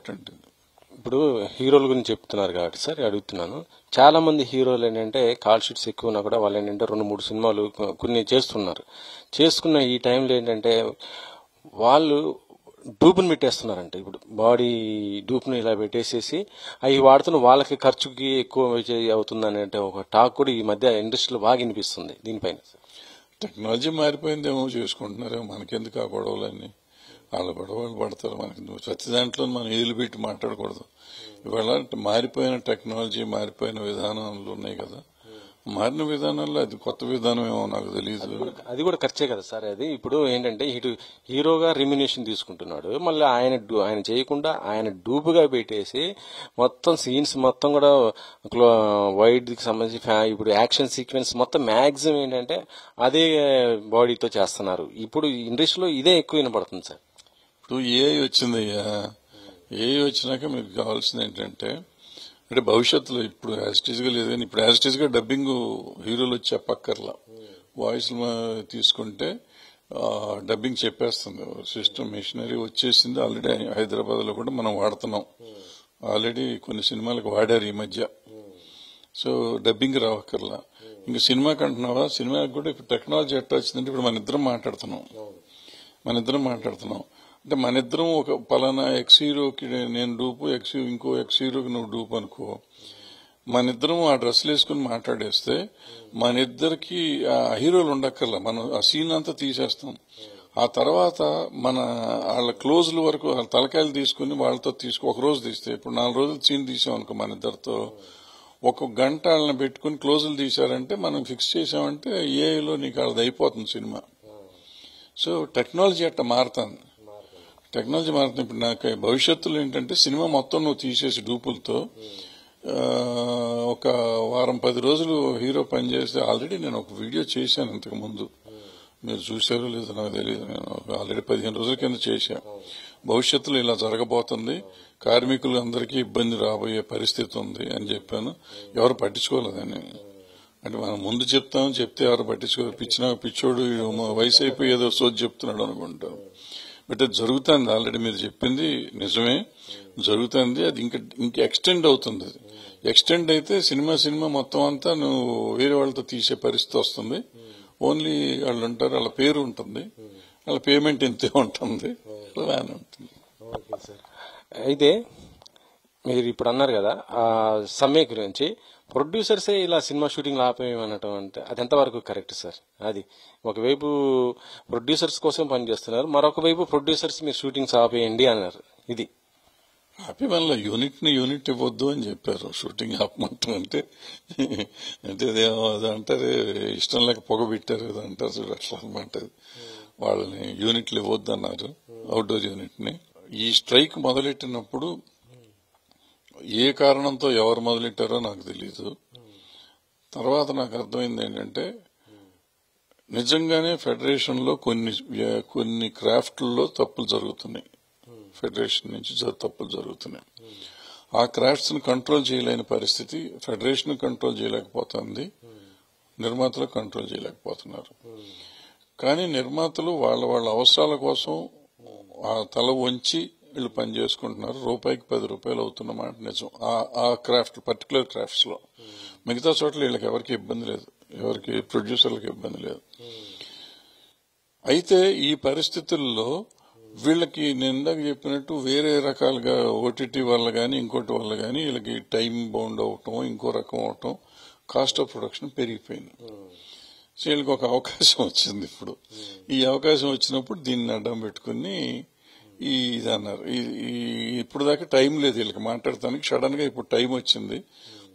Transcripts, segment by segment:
Important. ఇప్పుడు హీరోల గురించి చెప్తున్నారు కాబట్టి సార్ అడుగుతున్నాను. చాలా మంది హీరోలు ఏంటంటే కాల్ షీట్స్ ఎక్కువ ఉన్నా కూడా వాళ్ళు ఏంటంటే 2-3 సినిమాలు కొన్ని చేస్తున్నారు. చేసుకున్న ఈ టైంలో ఏంటంటే వాళ్ళు డూపుని పెట్టేస్తున్నారంట. ఇప్పుడు బాడీ డూప్ను ఇలా పెట్టేసేసి అవి వాడుతున్న వాళ్ళకి ఖర్చుకి ఎక్కువ అవుతుంది అనే ఒక టాక్ కూడా ఈ మధ్య ఇండస్ట్రీలో బాగా వినిపిస్తుంది. దీనిపైన టెక్నాలజీ మారిపోయిందేమో చేసుకుంటున్నారేమో, మనకెందుకు ఆ గొడవలన్నీ? వాళ్ళ గొడవలు పడతారు. మనకి ప్రతి దాంట్లో మనం ఏలు పెట్టి మాట్లాడకూడదు. ఇవాళ మారిపోయిన టెక్నాలజీ, మారిపోయిన విధానాలు ఉన్నాయి కదా, మారిన విధానాల్లో అది కొత్త విధానం ఏమో నాకు తెలియదు. అది కూడా ఖర్చే కదా సార్. అది ఇప్పుడు ఏంటంటే ఇటు హీరోగా రెమ్యునేషన్ తీసుకుంటున్నాడు, మళ్ళీ ఆయన చేయకుండా ఆయన డూపుగా పెట్టేసి మొత్తం సీన్స్ మొత్తం కూడా వైడ్ కి సంబంధించి ఇప్పుడు యాక్షన్ సీక్వెన్స్ మొత్తం మ్యాక్సిమం ఏంటంటే అదే బాడీతో చేస్తున్నారు. ఇప్పుడు ఇండస్ట్రీలో ఇదే ఎక్కువ వినపడుతుంది సార్. ఇప్పుడు ఏఐ వచ్చిందయ్యా. ఏఐ వచ్చినాక మీకు కావాల్సింది ఏంటంటే, అంటే భవిష్యత్తులో ఇప్పుడు యాజిటీజ్ గా లేదు కానీ ఇప్పుడు యాజిటీజ్ గా డబ్బింగ్ హీరోలు వచ్చి చెప్పక్కర్లా, వాయిస్ తీసుకుంటే డబ్బింగ్ చెప్పేస్తుంది. సిస్టమ్ మెషినరీ వచ్చేసింది ఆల్రెడీ. హైదరాబాద్ లో కూడా మనం వాడుతున్నాం. ఆల్రెడీ కొన్ని సినిమాలకు వాడారు ఈ మధ్య. సో డబ్బింగ్ రావక్కర్లా. ఇంకా సినిమాకి అంటున్నావా, సినిమాకి కూడా ఇప్పుడు టెక్నాలజీ ఎట్లా వచ్చిందంటే ఇప్పుడు మన ఇద్దరం మాట్లాడుతున్నాం. అంటే మన ఇద్దరం ఒక పలానా ఎక్స్ హీరోకి నేను డూపు, ఇంకో ఎక్స్ హీరోకి నువ్వు డూపు అనుకో. మన ఇద్దరం ఆ డ్రెస్సులు వేసుకుని మాట్లాడేస్తే మన ఇద్దరికి ఆ హీరోలు ఉండక్కర్లా, మనం ఆ సీన్ అంతా తీసేస్తాం. ఆ తర్వాత మన వాళ్ళ క్లోజ్ల వరకు వాళ్ళ తలకాయలు తీసుకుని వాళ్ళతో ఒక రోజు తీస్తే, ఇప్పుడు 4 రోజులు సీన్ తీసాం అనుకో మన ఇద్దరితో, 1 గంట వాళ్ళని పెట్టుకుని క్లోజులు తీశారంటే మనం ఫిక్స్ చేసామంటే ఏఐలో నీకు వాళ్ళది అయిపోతుంది సినిమా. సో టెక్నాలజీ అట్లా మారుతుంది. ఇప్పుడు నాకు భవిష్యత్తులో ఏంటంటే సినిమా మొత్తం నువ్వు తీసేసి డూపులతో ఒక వారం 10 రోజులు హీరో పనిచేస్తే, ఆల్రెడీ నేను ఒక వీడియో చేశాను ఇంతకు ముందు, మీరు చూసారో లేదో నాకు తెలియదు. నేను ఆల్రెడీ 15 రోజుల కింద చేశా. భవిష్యత్తులో ఇలా జరగబోతుంది, కార్మికులు అందరికీ ఇబ్బంది రాబోయే పరిస్థితి ఉంది అని చెప్పాను. ఎవరు పట్టించుకోలేదని. అంటే మనం ముందు చెప్తే ఎవరు పట్టించుకోరు. పిచ్చోడు వయసు అయిపోయి ఏదో సోది చెప్తున్నాడు అనుకుంటాం. బట్ అది జరుగుతుంది. ఆల్రెడీ మీరు చెప్పింది నిజమే, జరుగుతుంది. అది ఇంకా ఎక్స్టెండ్ అవుతుంది. ఎక్స్టెండ్ అయితే సినిమా మొత్తం అంతా నువ్వు వేరే వాళ్ళతో తీసే పరిస్థితి వస్తుంది. ఓన్లీ వాళ్ళు ఉంటారు, వాళ్ళ పేరు ఉంటుంది, వాళ్ళ పేమెంట్ ఇంతే ఉంటుంది, అలానే ఉంటుంది. అయితే మీరు ఇప్పుడు అన్నారు కదా ఆ సమ్మె గురించి, ప్రొడ్యూసర్సే ఇలా సినిమా షూటింగ్ ఆపేయమనటం అంటే అది ఎంతవరకు కరెక్ట్ సార్? అది ఒకవైపు ప్రొడ్యూసర్స్ కోసం పనిచేస్తున్నారు, మరొక వైపు ప్రొడ్యూసర్స్ మీరు షూటింగ్స్ ఆపేయండి అన్నారు. ఇది ఆపి మళ్ళీ యూనిట్ ఇవ్వద్దు అని చెప్పారు. షూటింగ్ ఆపమంటారు అంటే అది అంటారు, ఇష్టం లేక పొగబెట్టారు ఏదో అంటారు చూడు, అట్లా అనమాట. వాళ్ళని యూనిట్లు ఇవ్వద్దు అన్నారు, అవుట్డోర్ యూనిట్ ని. ఈ స్ట్రైక్ మొదలెట్టినప్పుడు ఏ కారణంతో ఎవరు మొదలెట్టారో నాకు తెలియదు. తర్వాత నాకు అర్థమైంది ఏంటంటే, నిజంగానే ఫెడరేషన్ లో కొన్ని క్రాఫ్ట్లలో తప్పులు జరుగుతున్నాయి. ఫెడరేషన్ నుంచి తప్పులు జరుగుతున్నాయి. ఆ క్రాఫ్ట్స్ ను కంట్రోల్ చేయలేని పరిస్థితి. ఫెడరేషన్ కంట్రోల్ చేయలేకపోతుంది, నిర్మాతలు కంట్రోల్ చేయలేకపోతున్నారు. కానీ నిర్మాతలు వాళ్ళ అవసరాల కోసం ఆ తల వంచి వీళ్ళు పని చేసుకుంటున్నారు. రూపాయికి 10 రూపాయలు అవుతున్న మాట నిజం. ఆ క్రాఫ్ట్ పర్టికులర్ క్రాఫ్ట్స్ లో. మిగతా చోట్ల వీళ్ళకి ఎవరికి ఇబ్బంది లేదు, ఎవరికి ప్రొడ్యూసర్లకు ఇబ్బంది లేదు. అయితే ఈ పరిస్థితుల్లో వీళ్ళకి నేను ఇందాక చెప్పినట్టు వేరే రకాలుగా ఓటీటీ వల్ల గానీ ఇంకోటి వల్ల గానీ వీళ్ళకి టైం బౌండ్ అవటం, ఇంకో రకం అవటం, కాస్ట్ ఆఫ్ ప్రొడక్షన్ పెరిగిపోయింది. సో వీళ్ళకి ఒక అవకాశం వచ్చింది. ఇప్పుడు ఈ అవకాశం వచ్చినప్పుడు దీన్ని అడ్డం పెట్టుకుని ఇది అన్నారు. ఇప్పుడు దాకా టైం లేదు వీళ్ళకి మాట్లాడటానికి. సడన్ గా ఇప్పుడు టైం వచ్చింది.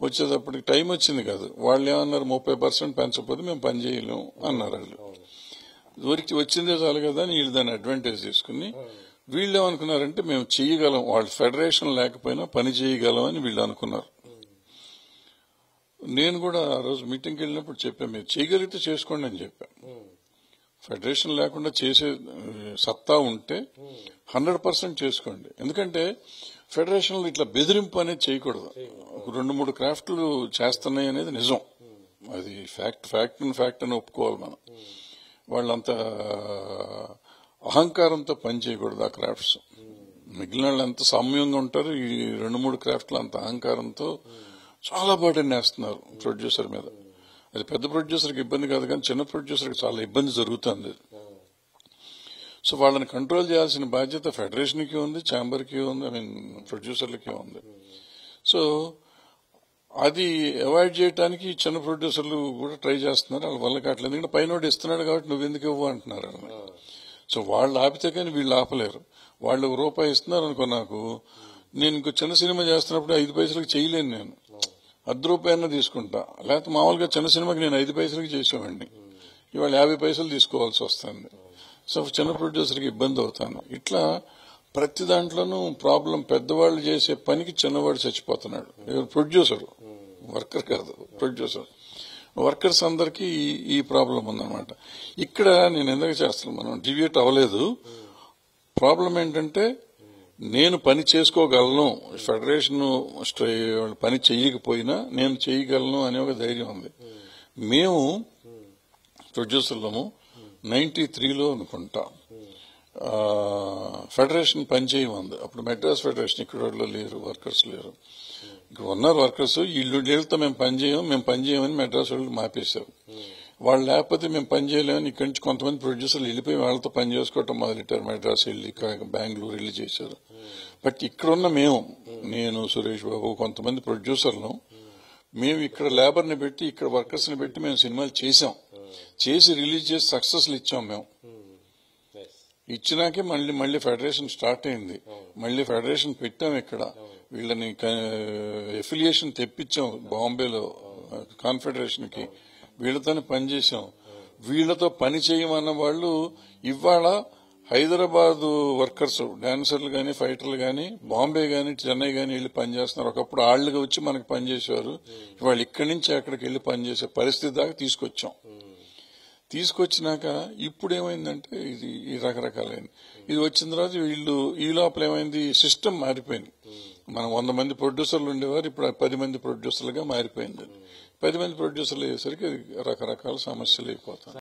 వచ్చేటప్పటికి టైం వచ్చింది కాదు, వాళ్ళు ఏమన్నారు, 30% పెంచకపోతే మేము పని చేయలేము అన్నారు. వాళ్ళు ఊరికి వచ్చిందే చాలు కదా అని వీళ్ళు దాన్ని అడ్వాంటేజ్ తీసుకుని వీళ్ళు ఏమనుకున్నారంటే మేము చేయగలం, వాళ్ళు ఫెడరేషన్ లేకపోయినా పని చేయగలం అని వీళ్ళు అనుకున్నారు. నేను కూడా ఆ రోజు మీటింగ్కి వెళ్ళినప్పుడు చెప్పాను, మీరు చేయగలిగితే చేసుకోండి అని చెప్పాను. ఫెడరేషన్ లేకుండా చేసే సత్తా ఉంటే 100% చేసుకోండి. ఎందుకంటే ఫెడరేషన్ లో ఇట్లా బెదిరింపు అనేది చేయకూడదు. 2-3 క్రాఫ్ట్లు చేస్తున్నాయి అనేది నిజం, అది ఫ్యాక్ట్ అని ఒప్పుకోవాలి మనం. వాళ్ళంతా అహంకారంతో పని చేయకూడదు ఆ క్రాఫ్ట్స్. మిగిలిన వాళ్ళు ఎంత సౌమ్యంగా ఉంటారు, ఈ 2-3 క్రాఫ్ట్లు అంత అహంకారంతో చాలా బర్డెన్ వేస్తున్నారు ప్రొడ్యూసర్ మీద. అది పెద్ద ప్రొడ్యూసర్కి ఇబ్బంది కాదు, కానీ చిన్న ప్రొడ్యూసర్కి చాలా ఇబ్బంది జరుగుతుంది. సో వాళ్ళని కంట్రోల్ చేయాల్సిన బాధ్యత ఫెడరేషన్కి ఉంది, ఛాంబర్కి ఉంది, ప్రొడ్యూసర్లకి ఉంది. సో అది అవాయిడ్ చేయడానికి చిన్న ప్రొడ్యూసర్లు కూడా ట్రై చేస్తున్నారు. వాళ్ళ వల్ల కావట్లేదు, ఎందుకంటే పైన ఇస్తున్నాడు కాబట్టి నువ్వు ఎందుకు ఇవ్వు అంటున్నారు. సో వాళ్ళు ఆపితే కానీ వీళ్ళు ఆపలేరు. వాళ్ళు ₹1 ఇస్తున్నారు అనుకో, నాకు నేను ఇంకో చిన్న సినిమా చేస్తున్నప్పుడు 5 పైసలకు చేయలేను, నేను ₹10 తీసుకుంటా. లేకపోతే మామూలుగా చిన్న సినిమాకి నేను 5 పైసలకి చేసేవాడిని, ఇవాళ 50 పైసలు తీసుకోవాల్సి వస్తుంది. సో చిన్న ప్రొడ్యూసర్కి ఇబ్బంది అవుతాను. ఇట్లా ప్రతి దాంట్లోనూ ప్రాబ్లం. పెద్దవాళ్ళు చేసే పనికి చిన్నవాడు చచ్చిపోతున్నాడు. ప్రొడ్యూసర్, వర్కర్ కాదు, ప్రొడ్యూసర్. వర్కర్స్ అందరికీ ఈ ప్రాబ్లం ఉందన్నమాట. ఇక్కడ నేను ఎందుకు చేస్తాను, మనం డివియేట్ అవ్వలేదు. ప్రాబ్లం ఏంటంటే నేను పని చేసుకోగలను, ఫెడరేషన్ పని చేయకపోయినా నేను చేయగలను అనే ఒక ధైర్యం ఉంది. మేము ప్రొడ్యూసర్లము 93లో అనుకుంటా ఫెడరేషన్ పనిచేయమంది. అప్పుడు మెడ్రాస్ ఫెడరేషన్ ఇక్కడ లేరు, వర్కర్స్ లేరు. ఇక్కడ ఉన్నారు వర్కర్స్, వీళ్ళతో మేము పనిచేయమని మెడ్రాస్ వాళ్ళు మాపేశారు. వాళ్ళు లేకపోతే మేము పనిచేయలేమని ఇక్కడి నుంచి కొంతమంది ప్రొడ్యూసర్లు వెళ్ళిపోయి వాళ్ళతో పని చేసుకోవటం మొదలెట్టారు. మెడ్రాస్ వెళ్ళి, బెంగళూరు వెళ్ళి చేశారు. బట్ ఇక్కడున్న నేను, సురేష్ బాబు, కొంతమంది ప్రొడ్యూసర్లు మేము ఇక్కడ లేబర్ని పెట్టి, ఇక్కడ వర్కర్స్ ని పెట్టి మేము సినిమాలు చేసి రిలీజ్ చేసి సక్సెస్లు ఇచ్చాం. మేము ఇచ్చినాకే మళ్ళీ ఫెడరేషన్ స్టార్ట్ అయింది. మళ్ళీ ఫెడరేషన్ పెట్టాం. ఇక్కడ వీళ్ళని ఎఫిలియేషన్ తెప్పించాం బాంబేలో కాన్ఫెడరేషన్ కి. వీళ్ళతోనే పనిచేశాం. వీళ్లతో పని చేయమన్న వాళ్ళు ఇవాళ హైదరాబాద్ వర్కర్స్, డాన్సర్లు గాని, ఫైటర్లు గాని, బాంబే గాని, చెన్నై గాని వెళ్లి పనిచేస్తున్నారు. ఒకప్పుడు ఆళ్లుగా వచ్చి మనకు పనిచేసేవారు. ఇవాళ ఇక్కడి నుంచి అక్కడికి వెళ్లి పనిచేసే పరిస్థితి దాకా తీసుకొచ్చినాక ఇప్పుడు ఏమైందంటే ఇది రకరకాలైంది. ఇది వచ్చిన తర్వాత వీళ్ళు ఈ లోపల ఏమైంది, సిస్టమ్ మారిపోయింది. మనం 100 మంది ప్రొడ్యూసర్లు ఉండేవారు, ఇప్పుడు 10 మంది ప్రొడ్యూసర్లుగా మారిపోయింది. 10 మంది ప్రొడ్యూసర్లు అయ్యేసరికి రకరకాల సమస్యలు అయిపోతాయి.